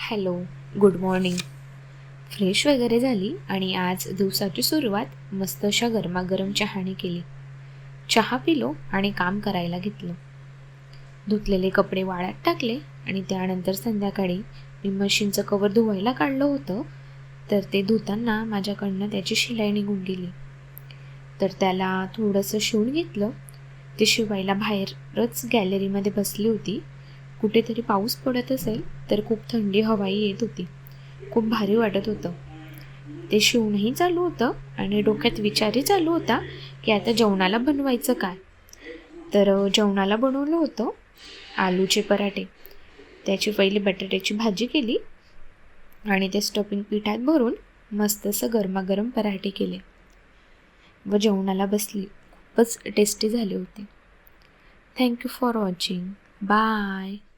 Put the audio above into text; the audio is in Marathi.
Hello, good morning. फ्रेश वगैरे झाली आणि आज दिवसाची सुरुवात मस्त अशा गरमागरम चहाने केली. चहा पिलो आणि काम करायला घेतलं. धुतलेले कपडे वाळत टाकले आणि त्यानंतर संध्याकाळी मी मशीनचं कवर धुवायला काढलं होतं, तर ते धुताना माझ्याकडनं त्याची शिलाई निघून गेली. तर त्याला थोडंसं शिवून घेतलं. ते शिवायला बाहेरच गॅलरीमध्ये बसली होती. कुठेतरी पाऊस पडत असेल तर खूप थंडी हवाही येत होती. खूप भारी वाटत होतं. ते शिवणंही चालू होतं आणि डोक्यात विचारही चालू होता की आता जेवणाला बनवायचं काय. तर जेवणाला बनवलं होतं आलूचे पराठे. त्याची पहिली बटाट्याची भाजी केली आणि ते स्टफिंग पिठात भरून मस्त असं गरमागरम पराठे केले व जेवणाला बसली. खूपच टेस्टी झाले होते. Thank you for watching. बाय.